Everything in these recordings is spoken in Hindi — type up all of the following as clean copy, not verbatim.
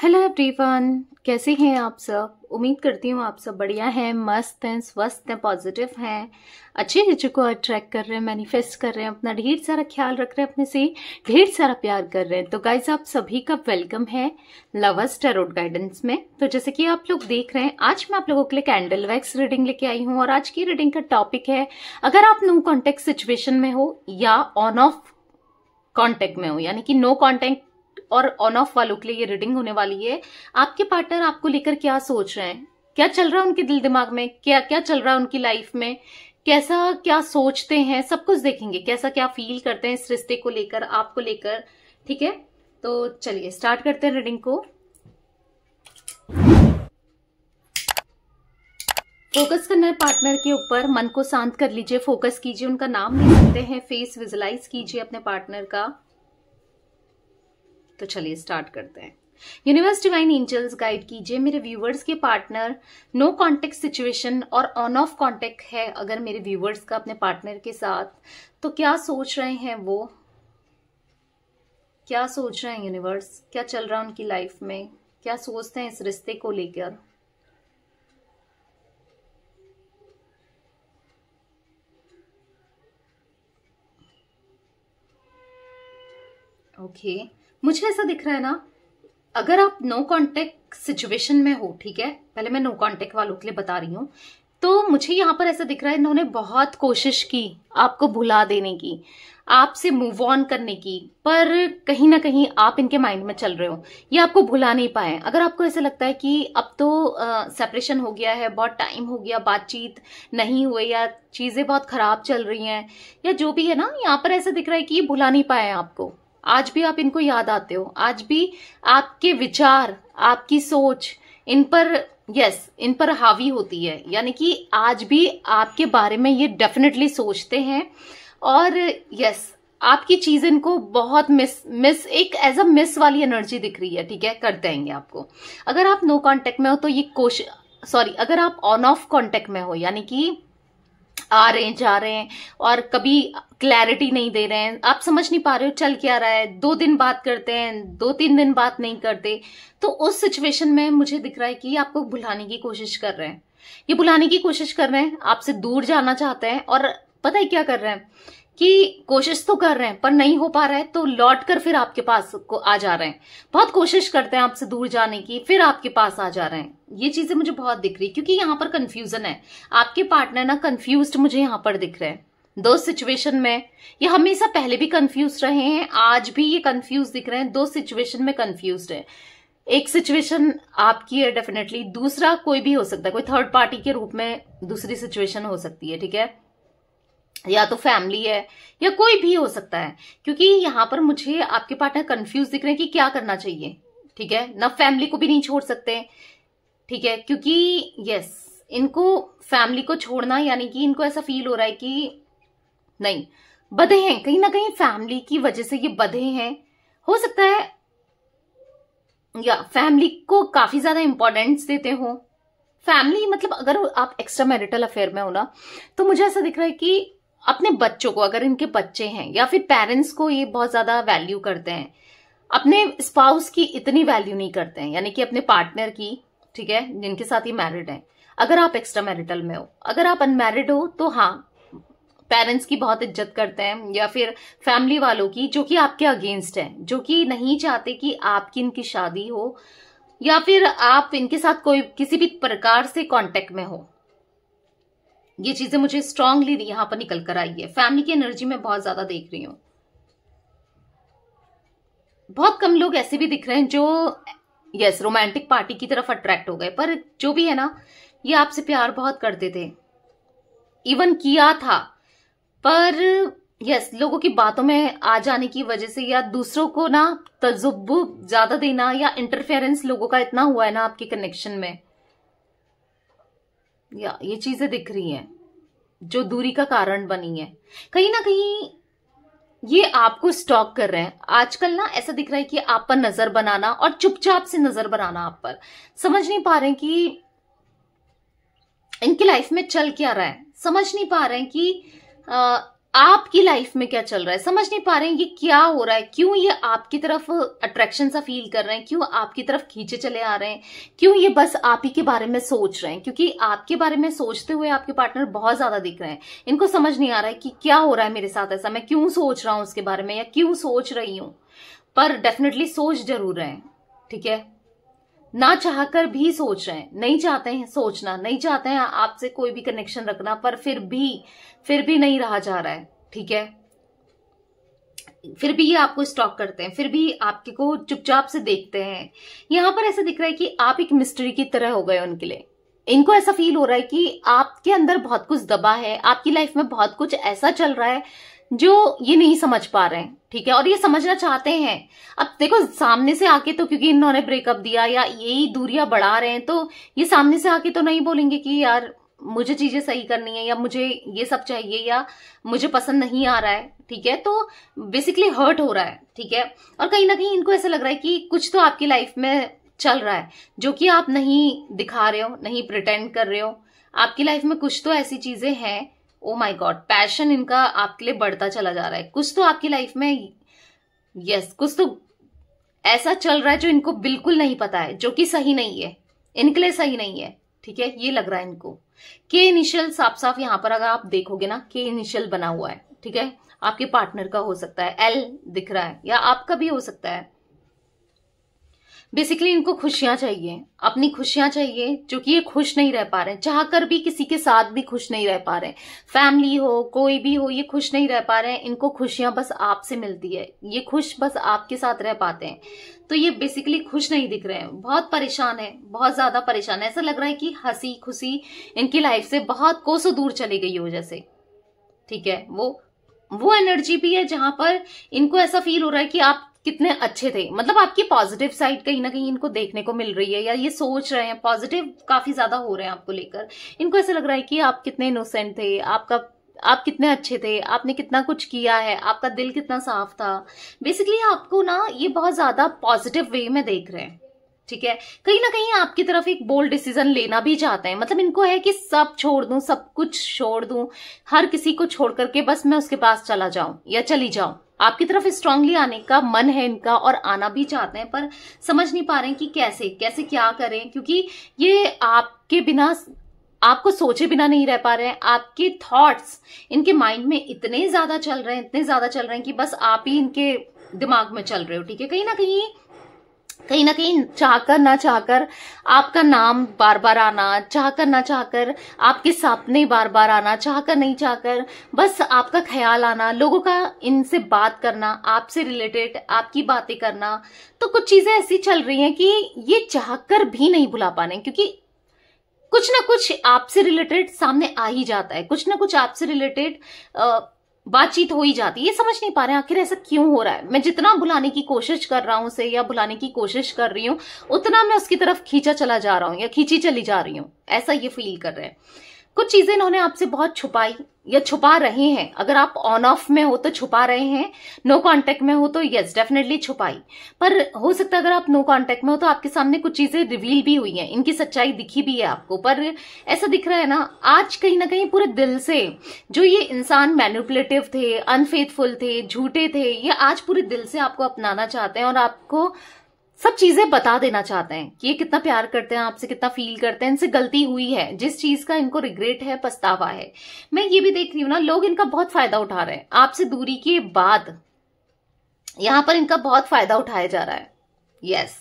हेलो एवरीवन, कैसे हैं आप सब। उम्मीद करती हूँ आप सब बढ़िया हैं, मस्त हैं, स्वस्थ हैं, पॉजिटिव हैं, अच्छी चीज़ों को अट्रैक्ट कर रहे हैं, मैनिफेस्ट कर रहे हैं, अपना ढेर सारा ख्याल रख रहे हैं, अपने से ढेर सारा प्यार कर रहे हैं। तो गाइज आप सभी का वेलकम है लवर्स टैरोट गाइडेंस में। तो जैसे कि आप लोग देख रहे हैं, आज मैं आप लोगों के लिए कैंडल वैक्स रीडिंग लेके आई हूँ और आज की रीडिंग का टॉपिक है, अगर आप नो कॉन्टेक्ट सिचुएशन में हो या ऑन ऑफ कॉन्टेक्ट में हो, यानी कि नो कॉन्टेक्ट और ऑन ऑफ वालों के लिए ये रीडिंग होने वाली है। आपके पार्टनर आपको लेकर क्या सोच रहे हैं, क्या चल रहा है उनके दिल दिमाग में, क्या क्या चल रहा है उनकी लाइफ में, कैसा क्या सोचते हैं, सब कुछ देखेंगे, कैसा क्या फील करते हैं इस रिश्ते को लेकर, आपको लेकर। ठीक है, तो चलिए स्टार्ट करते हैं रीडिंग को। फोकस करना है पार्टनर के ऊपर, मन को शांत कर लीजिए, फोकस कीजिए, उनका नाम ले सकते हैं, फेस विजुलाइज कीजिए अपने पार्टनर का। तो चलिए स्टार्ट करते हैं। यूनिवर्स डिवाइन एंजल्स गाइड कीजिए मेरे व्यूवर्स के पार्टनर नो कांटेक्ट सिचुएशन और ऑन ऑफ कांटेक्ट है अगर मेरे व्यूवर्स का अपने पार्टनर के साथ, तो क्या सोच रहे हैं वो, क्या सोच रहे हैं यूनिवर्स, क्या चल रहा है उनकी लाइफ में, क्या सोचते हैं इस रिश्ते को लेकर। ओके, मुझे ऐसा दिख रहा है ना, अगर आप नो कांटेक्ट सिचुएशन में हो, ठीक है, पहले मैं नो कांटेक्ट वालों के लिए बता रही हूँ, तो मुझे यहाँ पर ऐसा दिख रहा है इन्होंने बहुत कोशिश की आपको भुला देने की, आपसे मूव ऑन करने की, पर कहीं ना कहीं आप इनके माइंड में चल रहे हो, ये आपको भुला नहीं पाए। अगर आपको ऐसा लगता है कि अब तो सेपरेशन हो गया है, बहुत टाइम हो गया, बातचीत नहीं हुई या चीजें बहुत खराब चल रही हैं या जो भी है ना, यहाँ पर ऐसा दिख रहा है कि ये भुला नहीं पाए आपको। आज भी आप इनको याद आते हो, आज भी आपके विचार, आपकी सोच इन पर इन पर हावी होती है, यानी कि आज भी आपके बारे में ये डेफिनेटली सोचते हैं और आपकी चीज इनको बहुत मिस एक एज अ मिस वाली एनर्जी दिख रही है। ठीक है, कर देंगे आपको। अगर आप नो कांटेक्ट में हो तो ये अगर आप ऑन ऑफ कांटेक्ट में हो, यानी कि आ रहे हैं जा रहे हैं और कभी क्लैरिटी नहीं दे रहे हैं, आप समझ नहीं पा रहे हो चल क्या रहा है, 2 दिन बात करते हैं, 2-3 दिन बात नहीं करते, तो उस सिचुएशन में मुझे दिख रहा है कि आपको भुलाने की कोशिश कर रहे हैं, ये भुलाने की कोशिश कर रहे हैं, आपसे दूर जाना चाहते हैं। और पता है क्या कर रहे हैं कि कोशिश तो कर रहे हैं पर नहीं हो पा रहा है, तो लौट कर फिर आपके पास को आ जा रहे हैं। बहुत कोशिश करते हैं आपसे दूर जाने की, फिर आपके पास आ जा रहे हैं। ये चीजें मुझे बहुत दिख रही, क्योंकि यहाँ पर कंफ्यूजन है, आपके पार्टनर ना कंफ्यूज्ड मुझे यहाँ पर दिख रहे हैं। 2 सिचुएशन में ये हमेशा पहले भी कंफ्यूज रहे हैं, आज भी ये कंफ्यूज दिख रहे हैं, 2 सिचुएशन में कंफ्यूज है। एक सिचुएशन आपकी है डेफिनेटली, दूसरा कोई भी हो सकता है, कोई थर्ड पार्टी के रूप में दूसरी सिचुएशन हो सकती है। ठीक है, या तो फैमिली है या कोई भी हो सकता है, क्योंकि यहाँ पर मुझे आपके पार्टनर कंफ्यूज दिख रहे हैं कि क्या करना चाहिए। ठीक है ना, फैमिली को भी नहीं छोड़ सकते। ठीक है, क्योंकि इनको फैमिली को छोड़ना, यानी कि इनको ऐसा फील हो रहा है कि नहीं, बंधे हैं कहीं ना कहीं, फैमिली की वजह से ये बंधे हैं। हो सकता है या फैमिली को काफी ज्यादा इंपॉर्टेंस देते हो। फैमिली मतलब अगर आप एक्स्ट्रा मैरिटल अफेयर में हो ना, तो मुझे ऐसा दिख रहा है कि अपने बच्चों को, अगर इनके बच्चे हैं या फिर पेरेंट्स को, ये बहुत ज्यादा वैल्यू करते हैं, अपने स्पाउस की इतनी वैल्यू नहीं करते हैं, यानी कि अपने पार्टनर की। ठीक है, जिनके साथ ये मैरिड है, अगर आप एक्स्ट्रा मैरिटल में हो, अगर आप अनमैरिड हो तो हाँ, पेरेंट्स की बहुत इज्जत करते हैं, या फिर फैमिली वालों की जो कि आपके अगेंस्ट है, जो कि नहीं चाहते कि आपकी इनकी शादी हो, या फिर आप इनके साथ कोई किसी भी प्रकार से कांटेक्ट में हो। ये चीजें मुझे स्ट्रांगली यहां पर निकल कर आई है। फैमिली की एनर्जी में बहुत ज्यादा देख रही हूं। बहुत कम लोग ऐसे भी दिख रहे हैं जो रोमांटिक पार्टी की तरफ अट्रैक्ट हो गए, पर जो भी है ना, ये आपसे प्यार बहुत करते थे, इवन किया था, पर लोगों की बातों में आ जाने की वजह से, या दूसरों को ना तजुर्बा ज्यादा देना, या इंटरफेरेंस लोगों का इतना हुआ है ना आपके कनेक्शन में, या ये चीजें दिख रही हैं जो दूरी का कारण बनी है। कहीं ना कहीं ये आपको स्टॉक कर रहे हैं आजकल ना, ऐसा दिख रहा है कि आप पर नजर बनाना और चुपचाप से नजर बनाना आप पर, समझ नहीं पा रहे हैं कि इनकी लाइफ में चल क्या रहा है, समझ नहीं पा रहे हैं कि आपकी लाइफ में क्या चल रहा है, समझ नहीं पा रहे हैं ये क्या हो रहा है, क्यों ये आपकी तरफ अट्रैक्शन सा फील कर रहे हैं, क्यों आपकी तरफ खींचे चले आ रहे हैं, क्यों ये बस आप ही के बारे में सोच रहे हैं, क्योंकि आपके बारे में सोचते हुए आपके पार्टनर बहुत ज्यादा दिख रहे हैं। इनको समझ नहीं आ रहा है कि क्या हो रहा है मेरे साथ ऐसा, मैं क्यों सोच रहा हूं उसके बारे में या क्यों सोच रही हूं, पर डेफिनेटली सोच जरूर रहे हैं। ठीक है, ना चाहकर भी सोच रहे हैं, नहीं चाहते हैं सोचना, नहीं चाहते हैं आपसे कोई भी कनेक्शन रखना, पर फिर भी नहीं रहा जा रहा है। ठीक है, फिर भी ये आपको स्टॉक करते हैं, फिर भी आपके को चुपचाप से देखते हैं। यहां पर ऐसा दिख रहा है कि आप एक मिस्ट्री की तरह हो गए उनके लिए। इनको ऐसा फील हो रहा है कि आपके अंदर बहुत कुछ दबा है, आपकी लाइफ में बहुत कुछ ऐसा चल रहा है जो ये नहीं समझ पा रहे हैं। ठीक है, और ये समझना चाहते हैं। अब देखो, सामने से आके तो, क्योंकि इन्होंने ब्रेकअप दिया या यही दूरियां बढ़ा रहे हैं, तो ये सामने से आके तो नहीं बोलेंगे कि यार मुझे चीजें सही करनी है या मुझे ये सब चाहिए या मुझे पसंद नहीं आ रहा है। ठीक है, तो बेसिकली हर्ट हो रहा है। ठीक है, और कहीं ना कहीं इनको ऐसा लग रहा है कि कुछ तो आपकी लाइफ में चल रहा है जो कि आप नहीं दिखा रहे हो, नहीं प्रिटेंड कर रहे हो। आपकी लाइफ में कुछ तो ऐसी चीजें हैं। ओ माय गॉड, पैशन इनका आपके लिए बढ़ता चला जा रहा है। कुछ तो आपकी लाइफ में, यस, कुछ तो ऐसा चल रहा है जो इनको बिल्कुल नहीं पता है, जो कि सही नहीं है, इनके लिए सही नहीं है। ठीक है, ये लग रहा है इनको। के इनिशियल साफ साफ यहां पर अगर आप देखोगे ना, के इनिशियल बना हुआ है। ठीक है, आपके पार्टनर का हो सकता है, एल दिख रहा है, या आपका भी हो सकता है। बेसिकली इनको खुशियां चाहिए, अपनी खुशियां चाहिए, जो कि ये खुश नहीं रह पा रहे हैं, चाहकर भी किसी के साथ भी खुश नहीं रह पा रहे हैं। फैमिली हो, कोई भी हो, ये खुश नहीं रह पा रहे हैं। इनको खुशियां बस आपसे मिलती है, ये खुश बस आपके साथ रह पाते हैं। तो ये बेसिकली खुश नहीं दिख रहे हैं, बहुत परेशान है, बहुत ज्यादा परेशान है। ऐसा लग रहा है कि हंसी खुशी इनकी लाइफ से बहुत कोसों दूर चली गई हो जैसे। ठीक है, वो एनर्जी भी है जहां पर इनको ऐसा फील हो रहा है कि आप कितने अच्छे थे, मतलब आपकी पॉजिटिव साइड कहीं ना कहीं इनको देखने को मिल रही है, या ये सोच रहे हैं, पॉजिटिव काफी ज्यादा हो रहे हैं आपको लेकर। इनको ऐसा लग रहा है कि आप कितने इनोसेंट थे, आप कितने अच्छे थे, आपने कितना कुछ किया है, आपका दिल कितना साफ था। बेसिकली आपको ना ये बहुत ज्यादा पॉजिटिव वे में देख रहे हैं। ठीक है, कहीं ना कहीं आपकी तरफ एक बोल्ड डिसीजन लेना भी चाहते हैं। मतलब इनको है कि सब छोड़ दूं, सब कुछ छोड़ दूं, हर किसी को छोड़ करके बस मैं उसके पास चला जाऊं या चली जाऊं। आपकी तरफ स्ट्रांगली आने का मन है इनका, और आना भी चाहते हैं, पर समझ नहीं पा रहे हैं कि कैसे क्या करें, क्योंकि ये आपके बिना, आपको सोचे बिना नहीं रह पा रहे हैं। आपके थॉट्स इनके माइंड में इतने ज्यादा चल रहे हैं कि बस आप ही इनके दिमाग में चल रहे हो। ठीक है, कहीं ना कहीं चाहकर ना चाहकर आपका नाम बार बार आना, चाहकर ना चाहकर आपके सपने बार बार आना, चाहकर नहीं चाहकर बस आपका ख्याल आना, लोगों का इनसे बात करना, आपसे रिलेटेड आपकी बातें करना। तो कुछ चीजें ऐसी चल रही हैं कि ये चाहकर भी नहीं भुला पाने, क्योंकि कुछ ना कुछ आपसे रिलेटेड सामने आ ही जाता है, कुछ ना कुछ आपसे रिलेटेड बातचीत हो ही जाती है। ये समझ नहीं पा रहे हैं आखिर ऐसा क्यों हो रहा है। मैं जितना बुलाने की कोशिश कर रहा हूं उसे, या बुलाने की कोशिश कर रही हूं, उतना मैं उसकी तरफ खींचा चला जा रहा हूं या खींची चली जा रही हूं, ऐसा ये फील कर रहे हैं। कुछ चीजें इन्होंने आपसे बहुत छुपाई या छुपा रहे हैं। अगर आप ऑन ऑफ में हो तो छुपा रहे हैं, नो कांटेक्ट में हो तो यस डेफिनेटली छुपाई। पर हो सकता है अगर आप नो कांटेक्ट में हो तो आपके सामने कुछ चीजें रिवील भी हुई हैं, इनकी सच्चाई दिखी भी है आपको। पर ऐसा दिख रहा है ना, आज कहीं ना कहीं पूरे दिल से जो ये इंसान मैनिपुलेटिव थे, अनफेथफुल थे, झूठे थे, ये आज पूरे दिल से आपको अपनाना चाहते हैं और आपको सब चीजें बता देना चाहते हैं कि ये कितना प्यार करते हैं आपसे, कितना फील करते हैं। इनसे गलती हुई है, जिस चीज का इनको रिग्रेट है, पछतावा है। मैं ये भी देख रही हूँ ना, लोग इनका बहुत फायदा उठा रहे हैं आपसे दूरी के बाद। यहां पर इनका बहुत फायदा उठाया जा रहा है। यस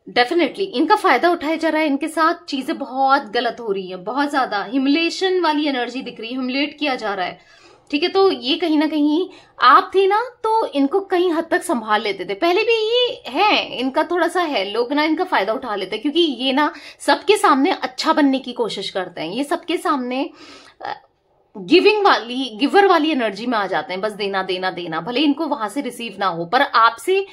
डेफिनेटली इनका फायदा उठाया जा रहा है। इनके साथ चीजें बहुत गलत हो रही है, बहुत ज्यादा ह्यूमिलेशन वाली एनर्जी दिख रही है, ह्यूमिलेट किया जा रहा है। ठीक है, तो ये कहीं ना कहीं आप थे ना तो इनको कहीं हद तक संभाल लेते थे, पहले भी ये है, इनका थोड़ा सा है, लोग ना इनका फायदा उठा लेते हैं, क्योंकि ये ना सबके सामने अच्छा बनने की कोशिश करते हैं। ये सबके सामने गिवर वाली एनर्जी में आ जाते हैं, बस देना देना देना, भले इनको वहां से रिसीव ना हो। पर आपसे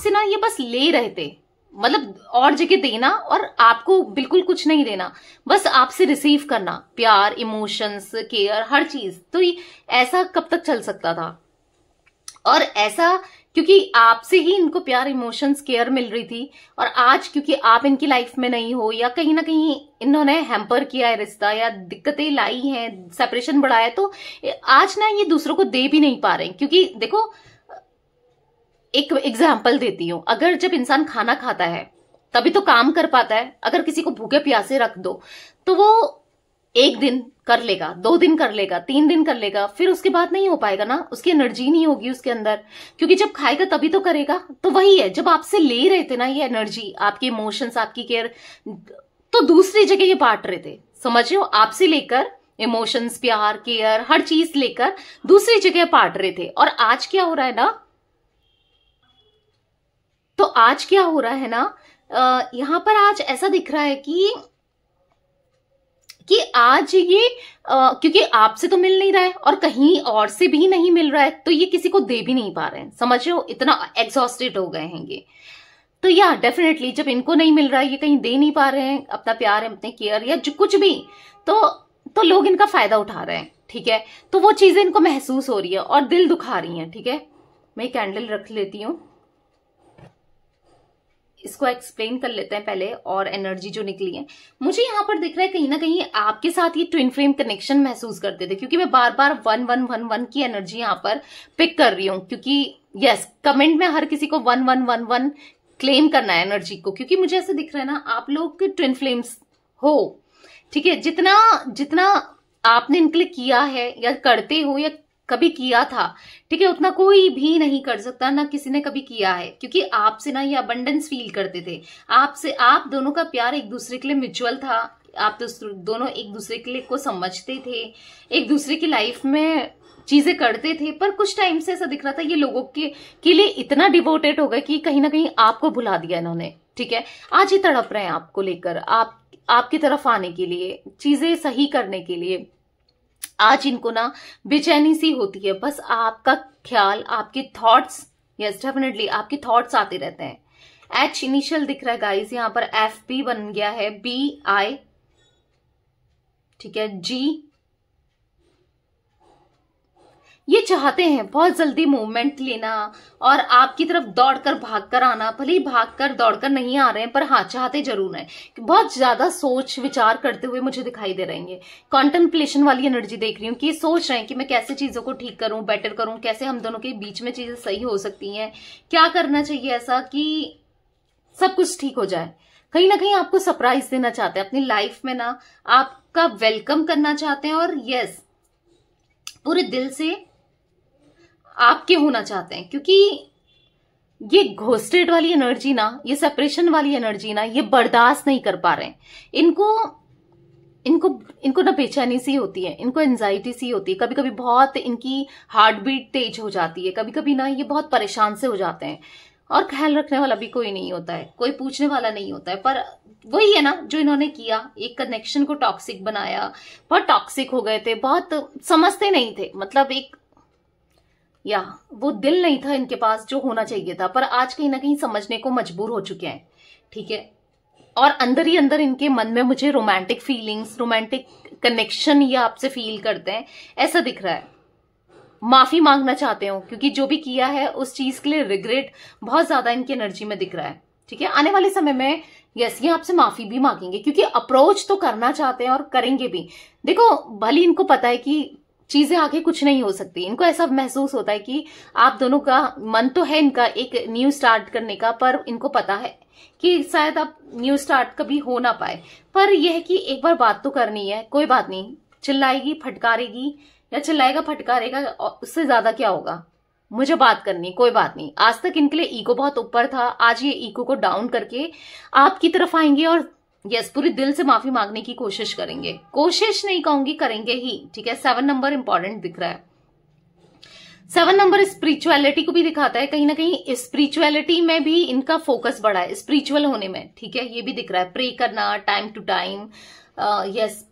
ना ये बस ले रहे थे, मतलब और जगह देना और आपको बिल्कुल कुछ नहीं देना, बस आपसे रिसीव करना, प्यार, इमोशंस, केयर, हर चीज। तो ऐसा कब तक चल सकता था? और ऐसा क्योंकि आपसे ही इनको प्यार, इमोशंस, केयर मिल रही थी। और आज क्योंकि आप इनकी लाइफ में नहीं हो, या कहीं ना कहीं इन्होंने हैम्पर किया है रिश्ता, या दिक्कतें लाई हैं, सेपरेशन बढ़ाया, तो आज ना ये दूसरों को दे भी नहीं पा रहे हैं। क्योंकि देखो, एक एग्जाम्पल देती हूं, अगर जब इंसान खाना खाता है तभी तो काम कर पाता है। अगर किसी को भूखे प्यासे रख दो तो वो 1 दिन कर लेगा, 2 दिन कर लेगा, 3 दिन कर लेगा, फिर उसके बाद नहीं हो पाएगा ना, उसकी एनर्जी नहीं होगी उसके अंदर। क्योंकि जब खाएगा तभी तो करेगा। तो वही है, जब आपसे ले रहे थे ना ये एनर्जी, आपके इमोशंस, आपकी केयर, तो दूसरी जगह ये बांट रहे थे। समझ रहे हो, आपसे लेकर इमोशंस, प्यार, केयर, हर चीज लेकर दूसरी जगह बांट रहे थे। और आज क्या हो रहा है ना, तो आज क्या हो रहा है ना, यहां पर आज ऐसा दिख रहा है कि आज ये क्योंकि आपसे तो मिल नहीं रहा है और कहीं और से भी नहीं मिल रहा है, तो ये किसी को दे भी नहीं पा रहे हैं। समझ रहे हो, इतना एग्जॉस्टेड हो गए हैं ये। तो या डेफिनेटली जब इनको नहीं मिल रहा है, ये कहीं दे नहीं पा रहे हैं अपना प्यार, अपने केयर या जो कुछ भी, तो लोग इनका फायदा उठा रहे हैं। ठीक है, तो वो चीजें इनको महसूस हो रही है और दिल दुखा रही हैं। ठीक है, मैं कैंडल रख लेती हूँ, इसको एक्सप्लेन कर लेते हैं पहले। और एनर्जी जो निकली है, मुझे यहाँ पर दिख रहा है कहीं ना कहीं आपके साथ ये ट्विन फ्लेम कनेक्शन महसूस करते थे। क्योंकि मैं बार बार 1111 की एनर्जी यहाँ पर पिक कर रही हूँ, क्योंकि यस, कमेंट में हर किसी को 1111 क्लेम करना है एनर्जी को। क्योंकि मुझे ऐसा दिख रहा है ना, आप लोग ट्विन फ्लेम्स हो। ठीक है, जितना आपने इनके लिए किया है या करते हो या कभी किया था, ठीक है, उतना कोई भी नहीं कर सकता, ना किसी ने कभी किया है। क्योंकि आपसे ना ये अबंडेंस फील करते थे। आपसे, आप दोनों का प्यार एक दूसरे के लिए म्यूचुअल था। आप दोनों एक दूसरे के लिए को समझते थे, एक दूसरे की लाइफ में चीजें करते थे। पर कुछ टाइम से ऐसा दिख रहा था ये लोगों के लिए इतना डिवोटेड हो गए कि कहीं ना कहीं आपको भुला दिया इन्होंने। ठीक है, आज ये तड़प रहे हैं आपको लेकर, आपकी तरफ आने के लिए, चीजें सही करने के लिए। आज इनको ना बेचैनी सी होती है, बस आपका ख्याल, आपके थॉट्स, यस डेफिनेटली आपके थॉट्स आते रहते हैं। एच इनिशियल दिख रहा है गाइस, यहाँ पर एफ बी बन गया है, बी आई, ठीक है, जी। ये चाहते हैं बहुत जल्दी मूवमेंट लेना और आपकी तरफ दौड़कर भागकर आना। भले ही भागकर दौड़कर नहीं आ रहे हैं, पर हाँ चाहते जरूर हैं। बहुत ज्यादा सोच विचार करते हुए मुझे दिखाई दे रहे हैं। कॉन्टेम्पलेशन वाली एनर्जी देख रही हूँ कि ये सोच रहे हैं कि मैं कैसे चीजों को ठीक करूं, बेटर करूं, कैसे हम दोनों के बीच में चीजें सही हो सकती हैं, क्या करना चाहिए ऐसा कि सब कुछ ठीक हो जाए। कहीं ना कहीं आपको सरप्राइज देना चाहते हैं अपनी लाइफ में ना, आपका वेलकम करना चाहते हैं और यस, पूरे दिल से आपके होना चाहते हैं। क्योंकि ये घोस्टेड वाली एनर्जी ना, ये सेपरेशन वाली एनर्जी ना, ये बर्दाश्त नहीं कर पा रहे हैं। इनको ना बेचैनी सी होती है, इनको एंजाइटी सी होती है, कभी कभी बहुत इनकी हार्ट बीट तेज हो जाती है, कभी कभी ना ये बहुत परेशान से हो जाते हैं। और ख्याल रखने वाला भी कोई नहीं होता है, कोई पूछने वाला नहीं होता है। पर वही है ना जो इन्होंने किया, एक कनेक्शन को टॉक्सिक बनाया, बहुत टॉक्सिक हो गए थे, बहुत समझते नहीं थे। मतलब एक या वो दिल नहीं था इनके पास जो होना चाहिए था, पर आज कहीं ना कहीं समझने को मजबूर हो चुके हैं। ठीक है, और अंदर ही अंदर इनके मन में मुझे रोमांटिक फीलिंग्स, रोमांटिक कनेक्शन ये आपसे फील करते हैं, ऐसा दिख रहा है। माफी मांगना चाहते हो क्योंकि जो भी किया है उस चीज के लिए रिग्रेट बहुत ज्यादा इनकी एनर्जी में दिख रहा है। ठीक है, आने वाले समय में यस ये आपसे माफी भी मांगेंगे, क्योंकि अप्रोच तो करना चाहते हैं और करेंगे भी। देखो, भले इनको पता है कि चीजें आगे कुछ नहीं हो सकती, इनको ऐसा महसूस होता है कि आप दोनों का मन तो है इनका एक न्यू स्टार्ट करने का, पर इनको पता है कि शायद अब न्यू स्टार्ट कभी हो ना पाए। पर यह है कि एक बार बात तो करनी है। कोई बात नहीं, चिल्लाएगी फटकारेगी या चिल्लाएगा फटकारेगा, उससे ज्यादा क्या होगा, मुझे बात करनी, कोई बात नहीं। आज तक इनके लिए ईगो बहुत ऊपर था, आज ये ईगो को डाउन करके आपकी तरफ आएंगे और यस पूरे दिल से माफी मांगने की कोशिश करेंगे। कोशिश नहीं कहूंगी, करेंगे ही। ठीक है, 7 नंबर इंपॉर्टेंट दिख रहा है। 7 नंबर स्पिरिचुअलिटी को भी दिखाता है, कहीं ना कहीं स्पिरिचुअलिटी में भी इनका फोकस बढ़ा है, स्पिरिचुअल होने में। ठीक है, ये भी दिख रहा है, प्रे करना टाइम टू टाइम, यस,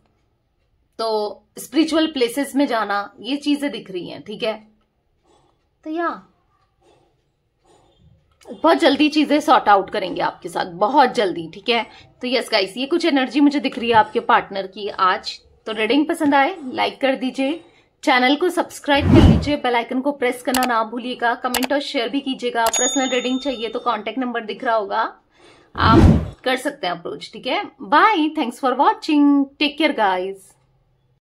तो स्पिरिचुअल प्लेसेस में जाना, ये चीजें दिख रही हैं। ठीक है, तो या बहुत जल्दी चीजें सॉर्ट आउट करेंगे आपके साथ, बहुत जल्दी। ठीक है, तो यस गाइस, ये कुछ एनर्जी मुझे दिख रही है आपके पार्टनर की आज। तो रीडिंग पसंद आए लाइक कर दीजिए, चैनल को सब्सक्राइब कर लीजिए, बेल आइकन को प्रेस करना ना भूलिएगा, कमेंट और शेयर भी कीजिएगा। पर्सनल रीडिंग चाहिए तो कांटेक्ट नंबर दिख रहा होगा, आप कर सकते हैं अप्रोच। ठीक है, bye, thanks for watching, take care guys.